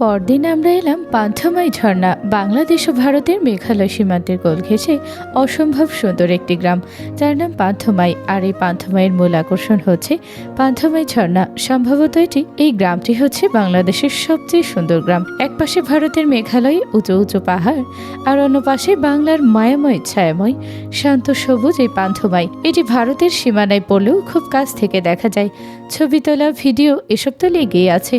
পরদিন আমরা এলাম পান্থমাই ঝর্ণা। বাংলাদেশ ও ভারতের মেঘালয় সীমান্তের কোল ঘেঁষে অসম্ভব সুন্দর একটি গ্রাম, যার নাম পান্থমাই। আর এই পান্থমাইয়ের মূল আকর্ষণ হচ্ছে পান্থমাই ঝর্ণা। সম্ভবত এই গ্রামটি হচ্ছে বাংলাদেশের সবচেয়ে সুন্দর গ্রাম। এক পাশে ভারতের মেঘালয় উঁচু উঁচু পাহাড়, আর অন্য পাশে বাংলার মায়াময় ছায়াময় শান্ত সবুজ এই পান্থমাই। এটি ভারতের সীমানায় পড়লেও খুব কাছ থেকে দেখা যায়। ছবি তোলা, ভিডিও এসব তো লেগেই আছে।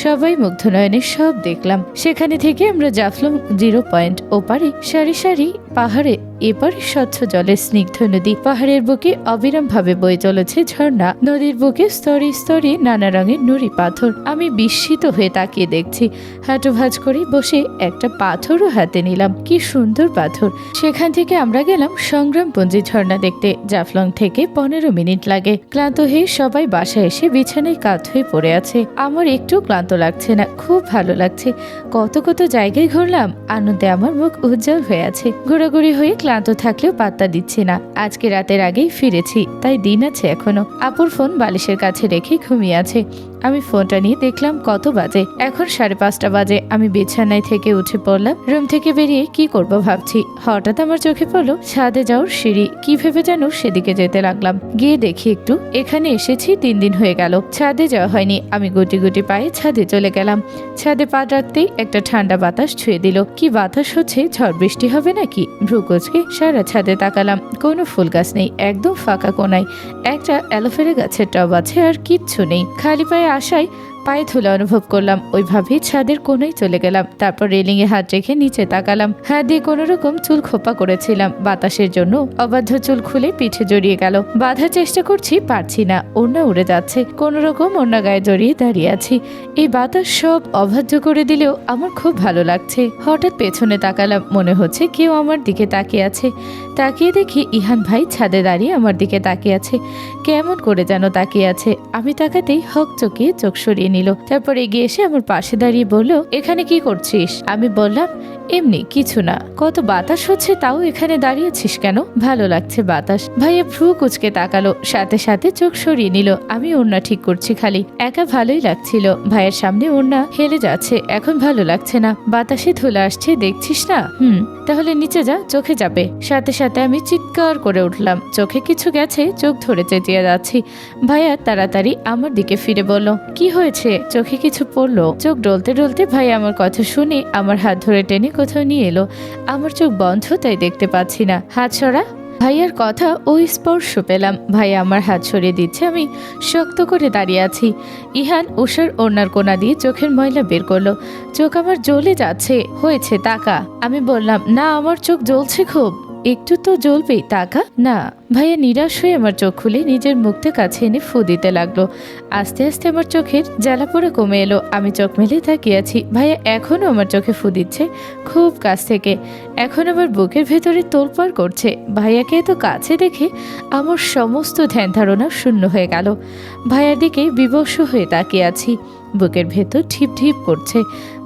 সবাই মুগ্ধ নয়নে সব দেখলাম। সেখানে থেকে আমরা জাফলং 0 পয়েন্ট ওপারে সারি সারি পাহাড়ে, এপারে স্বচ্ছ জলের স্নিগ্ধ নদী, পাহাড়ের বুকে অবিরাম ভাবে বয়ে চলেছে ঝর্ণা, নদীর বুকে স্তরে স্তরে নানা রঙের নুড়ি পাথর। আমি বিস্মিত হয়ে তাকিয়ে দেখছি। হাঁটু ভাঁজ করে বসে একটা পাথরও হাতে নিলাম। কি সুন্দর পাথর! সেখান থেকে আমরা গেলাম সংগ্রামপুঞ্জি ঝর্ণা দেখতে। জাফলং থেকে 15 মিনিট লাগে। ক্লান্ত হয়ে সবাই বাসায় এসে বিছানায় কাত হয়ে পড়ে আছে। আমার একটু ক্লান্ত লাগছে না, খুব ভালো লাগছে। কত কত জায়গায় ঘুরলাম, আনন্দে আমার মুখ উজ্জ্বল হয়ে আছে। ঘোরাঘুরি হয়ে ক্লান্ত থাকলেও পাত্তা দিচ্ছি না। আজকে রাতের আগেই ফিরেছি, তাই দিন আছে এখনো। আপুর ফোন বালিশের কাছে রেখে ঘুমিয়ে আছে। আমি ফোনটা নিয়ে দেখলাম কত বাজে। এখন 5:30 বাজে। আমি বিছানায় থেকে উঠে পড়লাম। রুম থেকে বেরিয়ে কি করব ভাবছি, হঠাৎ আমার চোখে পড়লো ছাদে যাওয়ার সিঁড়ি। কি ভেবে যেন সেদিকে যেতে লাগলাম। গিয়ে দেখি একটু, এখানে এসেছি 3 দিন হয়ে গেল, ছাদে যাওয়া হয়নি। আমি গুটি গুটি পায়ে ছাদে চলে গেলাম। ছাদে পা রাখতেই একটা ঠান্ডা বাতাস ছুঁয়ে দিল। কি বাতাস হচ্ছে, ঝড় বৃষ্টি হবে নাকি? ভ্রু কুঁচকে সারা ছাদে তাকালাম। কোনো ফুল গাছ নেই, একদম ফাঁকা কোনায় একটা অ্যালোভেরা গাছের টব আছে, আর কিচ্ছু নেই। খালি পায়ে আসায় পায়ে ধুলা অনুভব করলাম। ওইভাবেই ছাদের কোনায় চলে গেলাম। তারপর রেলিং এ হাত রেখে নিচে তাকালাম। হাত দিয়ে কোনো রকম চুল খোপা করেছিলাম। বাতাসের জন্য অবাধ্য চুল খুলে পিঠে জড়িয়ে গেল। বাঁধার চেষ্টা করছি, পারছি না। ওড়না উড়ে যাচ্ছে। কোনো রকম ওড়না গায়ে জড়িয়ে দাঁড়িয়ে আছি। এই বাতাস সব অবাধ্য করে দিলেও আমার খুব ভালো লাগছে। হঠাৎ পেছনে তাকালাম, মনে হচ্ছে কেউ আমার দিকে তাকিয়ে আছে। তাকিয়ে দেখি ইহান ভাই ছাদে দাঁড়িয়ে আমার দিকে তাকিয়ে আছে। কেমন করে যেন তাকিয়ে আছে। আমি তাকাতেই হক চকিয়ে চোখ সরিয়ে নিল। তারপর এগিয়ে এসে আমার পাশে দাঁড়িয়ে বলল, এখানে কি করছিস? আমি বললাম, এমনি কিছু না। কত বাতাস হচ্ছে, তাও এখানে দাঁড়িয়েছিস কেন? ভালো লাগছে বাতাস। ভাইয়া ভ্রু কুচকে তাকালো, সাথে সাথে চোখ সরিয়ে নিল। আমি ওড়না ঠিক করছি খালি। একা ভালোই লাগছিল। ভাইয়ের সামনে ওড়না হেলে যাচ্ছে, এখন ভালো লাগছে না। বাতাসে ধুলা আসছে, দেখছিস না? তাহলে নিচে যা, চোখে যাবে। সাথে সাথে আমি চিৎকার করে উঠলাম। চোখে কিছু গেছে, চোখ ধরে চেঁচিয়ে যাচ্ছি। ভাইয়া তাড়াতাড়ি আমার দিকে ফিরে বলল, কি হয়েছে? চোখে কিছু পড়লো? চোখ ডলতে ডলতে ভাই আমার কথা শুনে আমার হাত ধরে টেনে কোথাও নিয়ে এলো। আমার চোখ বন্ধ, তাই দেখতে পাচ্ছি না। হাত সরা। ভাইয়ার কথা ওই স্পর্শ পেলাম। ভাইয়া আমার হাত সরিয়ে দিচ্ছে। আমি শক্ত করে দাঁড়িয়ে আছি। ইহান উষার ওড়নার কোনা দিয়ে চোখের ময়লা বের করলো। চোখ আমার জ্বলে যাচ্ছে। হয়েছে, তাকা। আমি বললাম, না, আমার চোখ জ্বলছে খুব। একটু তো জ্বলবেই, তাকা না। ভাইয়া নিরাশ হয়ে আমার চোখ খুলে নিজের মুখটা কাছে এনে ফু দিতে লাগলো। আস্তে আস্তে আমার চোখের জ্বালা পোড়া কমে এলো। আমি চোখ মেলে তাকিয়ে আছি। ভাইয়া এখনো আমার চোখে ফু দিচ্ছে, খুব কাছ থেকে। এখন আমার বুকের ভেতরে তোলপাড় করছে। ভাইয়াকে এত কাছে দেখে আমার সমস্ত ধ্যান ধারণা শূন্য হয়ে গেল। ভাইয়ার দিকে বিবশ হয়ে তাকিয়ে আছি। বুকের ভেতর ঢিপ ঢিপ করছে।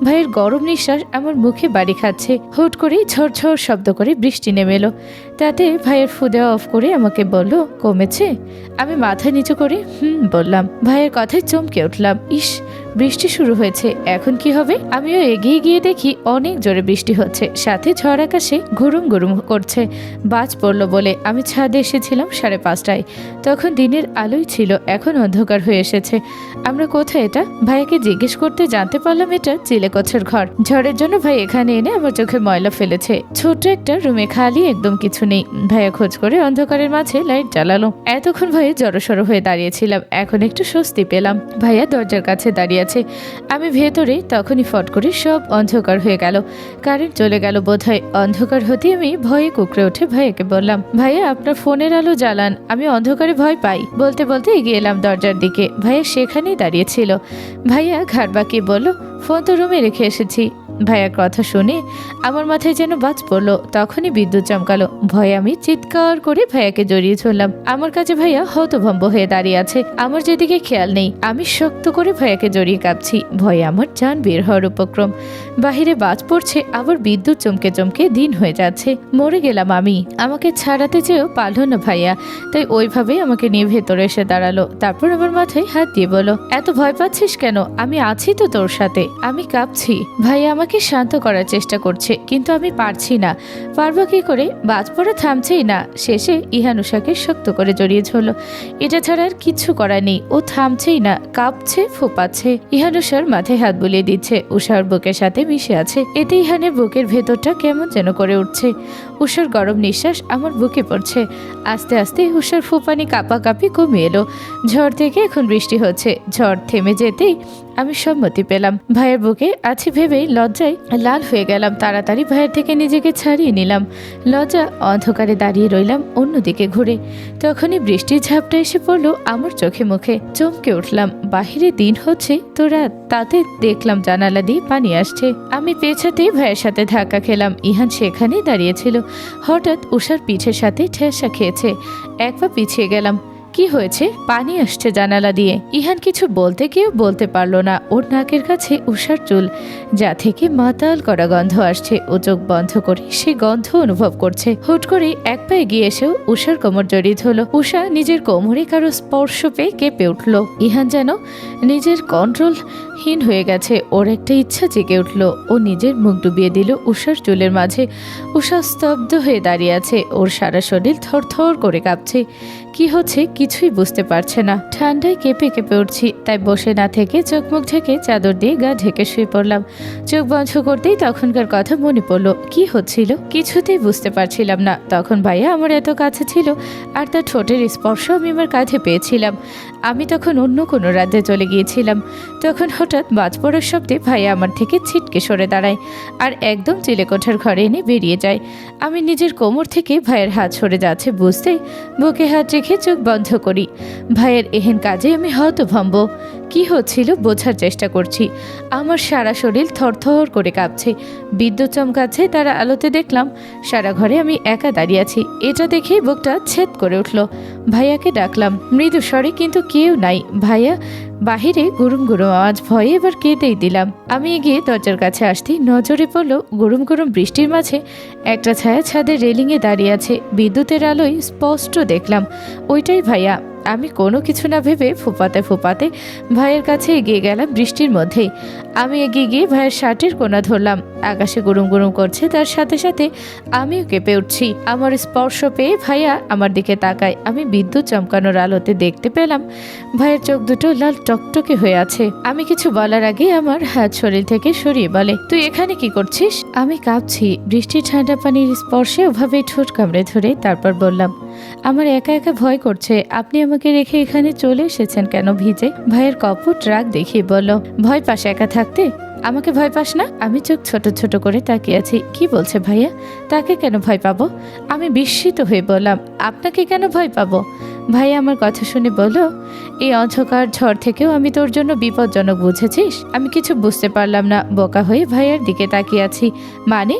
ভাইয়ের গরম নিঃশ্বাস আমার মুখে বাড়ি খাচ্ছে। হুট করে ঝরঝর শব্দ করে বৃষ্টি নেমে এলো। তাতে ভাইয়ের ফু দেওয়া অফ করে আমাকে বলল, কমেছে? আমি মাথা নিচু করে বললাম। ভাইয়ের কথায় চমকে উঠলাম। ইস, বৃষ্টি শুরু হয়েছে, এখন কি হবে? আমিও এগিয়ে গিয়ে দেখি অনেক জোরে বৃষ্টি হচ্ছে, সাথে ঝড় আকাশে গুরুম গুরুম করছে। বাজ পড়লো বলে আমি ছাদে এসেছিলাম 5:30টায়। তখন দিনের আলোই ছিল, এখন অন্ধকার হয়ে এসেছে। আমরা কোথায় এটা? ভাইয়াকে জিজ্ঞেস করতে জানতে পারলাম এটা চিলেকচ্ছর ঘর। ঝড়ের জন্য ভাই এখানে এনে আমার চোখে ময়লা ফেলেছে। ছোট্ট একটা রুমে, খালি, একদম কিছু নেই। ভাইয়া খোঁজ করে অন্ধকারের মাঝে লাইট জ্বালালো। এতক্ষণ ভয়ে জড়সড় হয়ে দাঁড়িয়েছিলাম, এখন একটু স্বস্তি পেলাম। ভাইয়া দরজার কাছে দাঁড়িয়ে আছে, আমি ভেতরে। তখনই ফট করে সব অন্ধকার হয়ে গেল। কারেন্ট চলে গেল বোধহয়। অন্ধকার হতে আমি ভয়ে কুকড়ে উঠে ভাইয়াকে বললাম, ভাইয়া আপনার ফোনের আলো জ্বালান, আমি অন্ধকারে ভয় পাই। বলতে বলতে এগিয়ে এলাম দরজার দিকে। ভাইয়া সেখানেই দাঁড়িয়েছিল। ভাইয়া ঘাড় বাঁকিয়ে বলল, ফোন তো রুমে রেখে এসেছি। ভাইয়ার কথা শুনে আমার মাথায় যেন বাজ পড়লো। তখনই বিদ্যুৎ চমকালো। ভয়ে আমি চিৎকার করে ভাইয়াকে জড়িয়ে ধরলাম। আমার কাছে ভাইয়া হতভম্ব হয়ে দাঁড়িয়ে আছে, আমার যেদিকে খেয়াল নেই। আমি শক্ত করে ভাইয়াকে জড়িয়ে কাঁপছি, ভয়ে আমার জান বের হওয়ার উপক্রম। বাহিরে বাজ পড়ছে, আবার বিদ্যুৎ চমকে চমকে দিন হয়ে যাচ্ছে। মরে গেলাম আমি। আমাকে ছাড়াতে চেয়েও পারল না ভাইয়া, তাই ওইভাবেই আমাকে নিয়ে ভেতরে এসে দাঁড়ালো। তারপর আমার মাথায় হাত দিয়ে বলল, এত ভয় পাচ্ছিস কেন? আমি আছি তো তোর সাথে। আমি কাঁপছি। ভাইয়া আমাকে শান্ত করার চেষ্টা করছে, কিন্তু আমি পারছি না। পারবো কি করে? বাজ পড়া থামছেই না। শেষে ইহান উষাকে শক্ত করে জড়িয়ে ধরল। এটা ছাড়া আর কিছু করার নেই। ও থামছেই না, কাঁপছে, ফোপাচ্ছে। ইহান উষার মাথায় হাত বুলিয়ে দিচ্ছে। উষার বুকের সাথে মিশে আছে। এতে ইহানের বুকের ভেতরটা কেমন যেন করে উঠছে। উষার গরম নিঃশ্বাস আমার বুকে পড়ছে। আস্তে আস্তে উষার ফুপানি কাঁপাকাঁপি কমে এলো। ঝড় থেকে এখন বৃষ্টি হচ্ছে। ঝড় থেমে যেতেই আমি সম্মতি পেলাম। ভাইয়ের বুকে আছি ভেবেই লজ্জায় লাল হয়ে গেলাম। তাড়াতাড়ি ভাইয়ের থেকে নিজেকে ছাড়িয়ে নিলাম। লজ্জা অন্ধকারে দাঁড়িয়ে রইলাম অন্যদিকে ঘুরে। তখনই বৃষ্টির ঝাপটা এসে পড়লো আমার চোখে মুখে। চমকে উঠলাম। বাহিরে দিন হচ্ছে তো রাত, তাতে দেখলাম জানালা দিয়ে পানি আসছে। আমি পেছাতেই ভাইয়ের সাথে ধাক্কা খেলাম। ইহান সেখানেই দাঁড়িয়েছিল। হঠাৎ উষার পিঠের সাথে ঠেসা খেয়েছে। এক পা পিছিয়ে গেলাম। কি হয়েছে? পানি আসছে জানালা দিয়ে। ইহান কিছু বলতে গিয়েও বলতে পারলো না। ওর নাকের কাছে উষার চুল, যা থেকে মাতাল করা গন্ধ আসছে। ও চোখ বন্ধ করে সে গন্ধ অনুভব করছে। হুট করে এক পায়ে গিয়ে এসেও উষার কোমর জড়িয়ে ধরল। উষা নিজের কোমরে কারো স্পর্শ পেয়ে কেঁপে উঠল। ইহান যেন নিজের কন্ট্রোলহীন হয়ে গেছে। ওর একটা ইচ্ছা জেগে উঠল। ও নিজের মুখ ডুবিয়ে দিল উষার চুলের মাঝে। উষা স্তব্ধ হয়ে দাঁড়িয়ে আছে। ওর সারা শরীর থরথর করে কাঁপছে। কি হচ্ছে কিছুই বুঝতে পারছে না। ঠান্ডায় কেঁপে কেঁপে উঠছি। তাই বসে না থেকে চোখ মুখ ঢেকে চাদর দিয়ে গা ঢেকে শুয়ে পড়লাম। চোখ বন্ধ করতেই তখনকার কথা মনে পড়লো। কি হচ্ছিল কিছুতেই বুঝতে পারছিলাম না। তখন ভাইয়া আমার এত কাছে ছিল, আর তার ঠোঁটের স্পর্শ আমি আমার কাঁধে পেয়েছিলাম। আমি তখন অন্য কোনো রাজ্যে চলে গিয়েছিলাম। তখন হঠাৎ বাজ পড়ার শব্দে ভাইয়া আমার থেকে ছিটকে সরে দাঁড়ায়, আর একদম চিলেকোঠার ঘরে এনে বেরিয়ে যায়। আমি নিজের কোমর থেকে ভাইয়ের হাত সরে যাচ্ছে বুঝতেই বুকে হাত রেখে চোখ বন্ধ করি। ভাইয়ের এহেন কাজে আমি হতভম্ব। কি হচ্ছিল বোঝার চেষ্টা করছি। আমার সারা শরীর থরথর করে কাঁপছে। বিদ্যুৎ চমকাচ্ছে, তারা আলোতে দেখলাম সারা ঘরে আমি একা দাঁড়িয়ে আছি। এটা দেখেই বুকটা ছেদ করে উঠল। ভাইয়াকে ডাকলাম মৃদু স্বরে, কিন্তু কেউ নাই। ভাইয়া বাহিরে গুরুম গুরুম আওয়াজ। ভয়ে এবার কেঁদেই দিলাম। আমি এগিয়ে দরজার কাছে আসতেই নজরে পড়লো গুরুম গুরুম বৃষ্টির মাঝে একটা ছায়া ছাদের রেলিংয়ে দাঁড়িয়ে আছে। বিদ্যুতের আলোয় স্পষ্ট দেখলাম ওইটাই ভাইয়া। আমি কোনো কিছু না ভেবে ফুপাতে ফুপাতে ভাইয়ের কাছে এগিয়ে গেলাম। বৃষ্টির মধ্যেই আমি এগিয়ে গিয়ে ভাইয়ের শার্টের কোনা ধরলাম। আকাশে গুরুম গুরুম করছে, তার সাথে সাথে আমিও কেঁপে উঠছি। আমার স্পর্শ পেয়ে ভাইয়া আমার দিকে তাকায়। আমি বিদ্যুৎ চমকানোর আলোতে দেখতে পেলাম ভাইয়ের চোখ দুটো লাল টকটকে হয়ে আছে। আমি কিছু বলার আগে আমার হাত শরীর থেকে সরিয়ে বলে, তুই এখানে কি করছিস? আমি কাঁপছি। বৃষ্টির ঠান্ডা পানির স্পর্শে ওভাবে ঠোঁট কামড়ে ধরে তারপর বললাম, আমার একা একা ভয় করছে। আপনি আমাকে রেখে এখানে চলে এসেছেন কেন ভিজে? ভাইয়ের কপট রাগ দেখিয়ে বলল, ভয় পাস একা থাকতে? আমাকে ভয় পাস না? আমি চোখ ছোট ছোট করে তাকিয়ে আছি। কি বলছে ভাইয়া? তাকে কেন ভয় পাবো? আমি বিস্মিত হয়ে বললাম, আপনাকে কেন ভয় পাবো? ভাইয়া আমার কথা শুনে বলল, এই অন্ধকার ঝড় থেকেও আমি তোর জন্য বিপজ্জনক, বুঝেছিস? আমি কিছু বুঝতে পারলাম না। বোকা হয়ে ভাইয়ার দিকে তাকিয়ে আছি। মানে?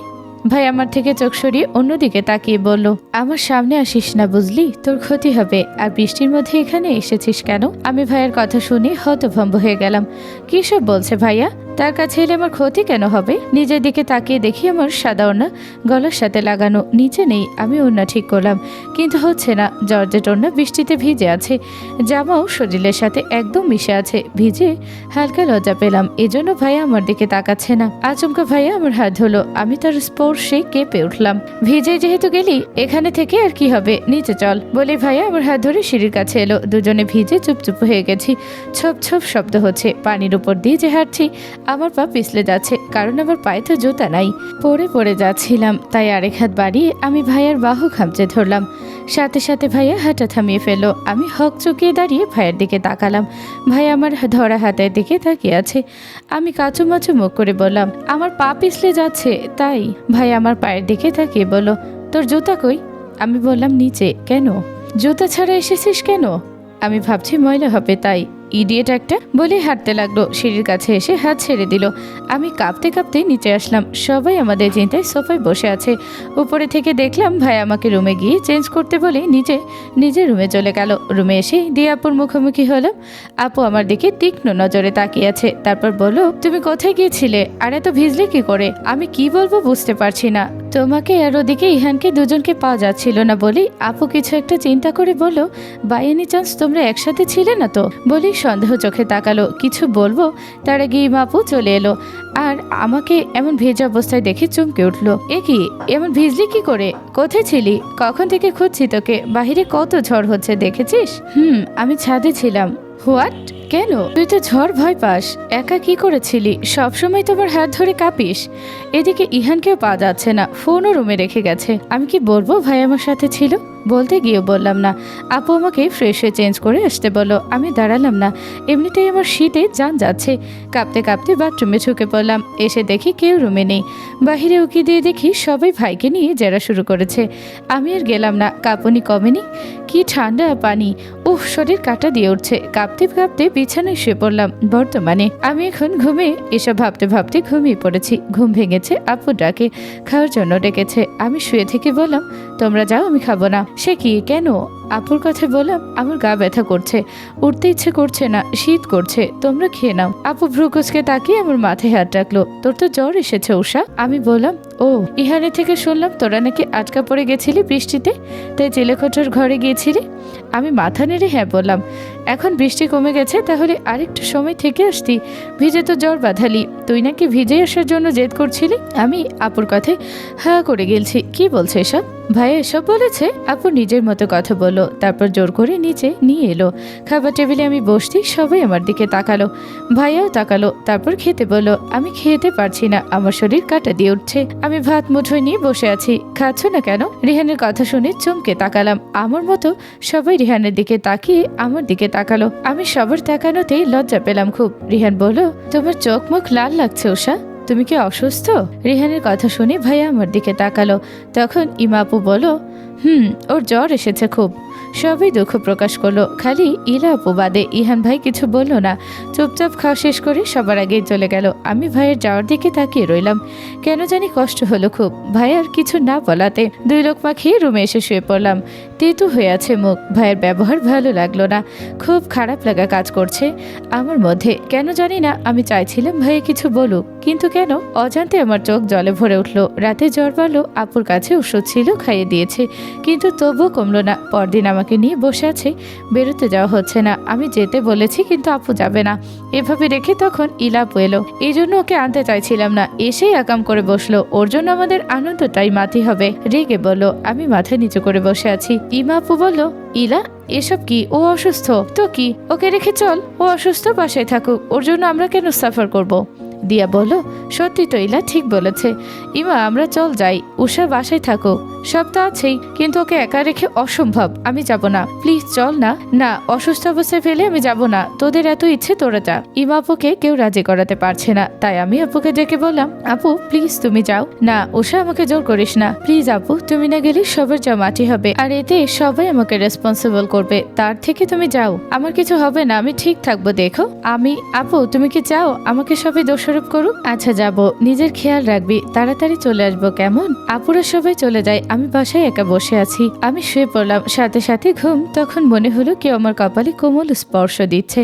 ভাই আমার থেকে চোখ সরিয়ে অন্যদিকে তাকিয়ে বলল, আমার সামনে আসিস না বুঝলি, তোর ক্ষতি হবে। আর বৃষ্টির মধ্যে এখানে এসেছিস কেন? আমি ভাইয়ের কথা শুনে হতভম্ব হয়ে গেলাম। কি সব বলছে ভাইয়া? তার কাছে এলে আমার ক্ষতি কেন হবে? নিজের দিকে তাকিয়ে দেখি আমার সাদা ওড়না গলার সাথে লাগানো, নিচে নেই। আমি ওড়না ঠিক করলাম, কিন্তু হচ্ছে না। জর্জেট ওড়না বৃষ্টিতে ভিজে আছে। জামাও শরীরের সাথে একদম মিশে আছে। ভিজে হালকা লজ্জা পেলাম। এজন্য ভাইয়া আমার দিকে তাকাচ্ছে না। আচমকা ভাইয়া আমার হাত ধরলো। আমি তার স্পর্শে কেঁপে উঠলাম। ভিজে যেহেতু গেলি, এখানে থেকে আর কি হবে, নিচে চল বলে ভাইয়া আমার হাত ধরে সিঁড়ির কাছে এলো। দুজনে ভিজে চুপচুপ হয়ে গেছি। ছপ ছপ শব্দ হচ্ছে। পানির উপর দিয়ে যে হাঁটছি, আমার পা পিছলে যাচ্ছে, কারণ আমার পায়ে তো জুতা নাই। পড়ে পড়ে যাচ্ছিলাম, তাই আরেক হাত বাড়িয়ে আমি ভাইয়ার বাহু খামচে ধরলাম। সাথে সাথে ভাইয়া হাঁটা থামিয়ে ফেললো। আমি হক চুকিয়ে দাঁড়িয়ে ভাইয়ের দিকে তাকালাম। ভাই আমার ধরা হাতের দিকে তাকিয়ে আছে। আমি কাচুমাচু মুখ করে বললাম, আমার পা পিছলে যাচ্ছে তাই। ভাই আমার পায়ের দিকে তাকিয়ে বলল, তোর জুতা কই? আমি বললাম, নিচে। কেন? জুতা ছাড়া এসেছিস কেন? আমি ভাবছি ময়লা হবে তাই। ইডিয়েট একটা বলে হাঁটতে লাগলো। সিঁড়ির কাছে এসে হাত ছেড়ে দিল। আমি কাঁপতে কাঁপতে নিচে আসলাম। সবাই আমাদের চিন্তায় সোফায় বসে আছে। উপরে থেকে দেখলাম ভাই আমাকে রুমে গিয়ে চেঞ্জ করতে বলে নিজের রুমে চলে গেল। রুমে এসে দিয়া আপুর মুখোমুখি হলাম। আপু আমার দিকে তীক্ষ্ণ নজরে তাকিয়ে আছে। তারপর বলল, তুমি কোথায় গিয়েছিলে আর এত ভিজলে কি করে? আমি কি বলবো বুঝতে পারছি না। তোমাকে আর ওদিকে ইহানকে দুজনকে পাওয়া যাচ্ছিল না বলেই আপু কিছু একটা চিন্তা করে বলল, বাই এনি চান্স তোমরা একসাথে ছিলে না তো? বলেই সন্দেহ চোখে তাকালো। কিছু বলবো তার আগে ইমা আপু চলে এলো আর আমাকে এমন ভেজা অবস্থায় দেখে চমকে উঠলো। এ কি, এমন ভিজলি কি করে? কোথায় ছিলি? কখন থেকে খুঁজছি তোকে। বাহিরে কত ঝড় হচ্ছে দেখেছিস? আমি ছাদে ছিলাম। হোয়াট? কেন? তুই তো ঝড় ভয় পাস। একা কি করেছিলি? সবসময় তোমার হাত ধরে কাঁপিস। এদিকে ইহানকেও পাওয়া যাচ্ছে না, ফোনও রুমে রেখে গেছে। আমি কি বলবো ভাই আমার সাথে ছিল? বলতে গিয়েও বললাম না। আপু আমাকে ফ্রেশ হয়ে চেঞ্জ করে আসতে বললো। আমি দাঁড়ালাম না, এমনিতেই আমার শীতে জান যাচ্ছে। কাঁপতে কাঁপতে বাথরুমে ঢুকে পড়লাম। এসে দেখি কেউ রুমে নেই। বাহিরে উকি দিয়ে দেখি সবাই ভাইকে নিয়ে জেরা শুরু করেছে। আমি আর গেলাম না, কাঁপুনি কমেনি। কি ঠান্ডা পানি, উফ, শরীর কাটা দিয়ে উঠছে। কাঁপতে কাঁপতে বিছানায় শুয়ে পড়লাম। বর্তমানে আমি এখন এসব ভাবতে ভাবতে ঘুমিয়ে পড়েছি। ঘুম ভেঙেছে আপু ডাকে, খাওয়ার জন্য ডেকেছে। আমি শুয়ে থেকে বললাম, তোমরা যাও, আমি খাবো না। সে কি, কেন? আপুর কথা বললাম, আমার গা ব্যথা করছে, উঠতে ইচ্ছে করছে না, শীত করছে, তোমরা খেয়ে নাও। আপু ভ্রুকুচকে তাকিয়ে আমার মাথায় হাত রাখলো। তোর তো জ্বর এসেছে উষা। আমি বললাম, ও, ইহানের থেকে শুনলাম তোরা নাকি আটকা পড়ে গেছিলি বৃষ্টিতে, তাই জেলেখোটার ঘরে গিয়েছিলি। আমি মাথা নেড়ে হ্যাঁ বললাম। এখন বৃষ্টি কমে গেছে, তাহলে আরেকটু সময় থেকে আসতি। ভিজে তো জ্বর বাঁধালি, তুই নাকি ভিজে আসার জন্য জেদ করছিলি। আমি আপুর কথায় হা করে গেলছি। কি বলছে এসব? ভাইয়া এসব বলেছে? আপু নিজের মতো কথা বললো, তারপর জোর করে নিচে নিয়ে এলো। খাবার টেবিলে আমি বসতেই সবাই আমার দিকে তাকালো। ভাইয়াও তাকালো, তারপর খেতে বললো। আমি খেতে পারছি না, আমার শরীর কাটা দিয়ে উঠছে। আমি ভাত মুঠোয় নিয়ে বসে আছি। খাচ্ছ না কেন? রিহানের কথা শুনে চমকে তাকালাম। আমার মতো সবাই রিহানের দিকে তাকিয়ে আমার দিকে তাকালো। আমি সবার তাকানোতেই লজ্জা পেলাম খুব। রিহান বলল, তোমার চোখ মুখ লাল লাগছে উষা, তুমি কি অসুস্থ? রিহানের কথা শুনে ভাইয়া আমার দিকে তাকালো। তখন ইমা আপু বলল, ওর জ্বর এসেছে খুব। সবাই দুঃখ প্রকাশ করলো, খালি ইলা আপু বাদে। ইহান ভাই কিছু বললো না, চুপচাপ খাওয়া শেষ করে সবার আগেই চলে গেল। আমি ভাইয়ের যাওয়ার দিকে তাকিয়ে রইলাম। কেন জানি কষ্ট হলো খুব, ভাইয়ার কিছু না বলাতে। 2 লোকমা খেয়ে রুমে এসে শুয়ে পড়লাম। তেতু হয়ে আছে মুখ। ভাইয়ের ব্যবহার ভালো লাগলো না, খুব খারাপ লাগা কাজ করছে আমার মধ্যে। কেন জানি না, আমি চাইছিলাম ভাইয়া কিছু বলুক, কিন্তু কেন অজান্তে আমার চোখ জলে ভরে উঠলো। রাতে জ্বর বাড়লো, আপুর কাছে ওষুধ ছিল, খাইয়ে দিয়েছে, কিন্তু তবুও কমলো না। পরদিন আমাকে নিয়ে বসে আছে, বেরোতে যাওয়া হচ্ছে না। আমি যেতে বলেছি কিন্তু আপু যাবে না। এভাবে রেখে তখন ইলাপু এলো, এই জন্য ওকে আনতে চাইছিলাম না। এসেই আকাম করে বসলো। ওর জন্য আমাদের আনন্দটাই মাতি হবে। রেগে বলল। আমি মাথা নিচু করে বসে আছি। ইমা আপু বলল, ইলা এসব কি? ও অসুস্থ তো কি, ওকে রেখে চল। ও অসুস্থ, বাসায় থাকুক, ওর জন্য আমরা কেন সাফার করব? দিয়া বলল, সত্যি তো ইলা ঠিক বলেছে। ইমা আমরা চল যাই, উষা বাসায় থাকুক, সব তো আছেই, কিন্তু ওকে একা রেখে অসম্ভব। আমি যাব না, প্লিজ চল না। না, অসুস্থ অবস্থায় ফেলে আমি যাব না। তোদের এত ইচ্ছে তোরা যা। ইমা আপুকে কেউ রাজি করাতে পারছে না, তাই আমি আপুকে ডেকে বললাম, আপু প্লিজ তুমি যাও না। উষা আমাকে জোর করিস না, প্লিজ আপু, তুমি না গেলে সবার যা মাটি হবে, আর এতে সবাই আমাকে রেসপন্সিবল করবে। তার থেকে তুমি যাও, আমার কিছু হবে না, আমি ঠিক থাকবো। দেখো আপু তুমি কি চাও আমাকে সবাই দোষারোপ করুক? আচ্ছা যাব, নিজের খেয়াল রাখবি, তাড়াতাড়ি চলে আসবো কেমন? আপুরা সবাই চলে যায়, আমি বাসায় একা বসে আছি। আমি শুয়ে পড়লাম, সাথে সাথে ঘুম। তখন মনে হলো কেউ আমার কপালে কোমল স্পর্শ দিচ্ছে,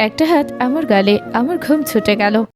একটা হাত আমার গালে। আমার ঘুম ছুটে গেল।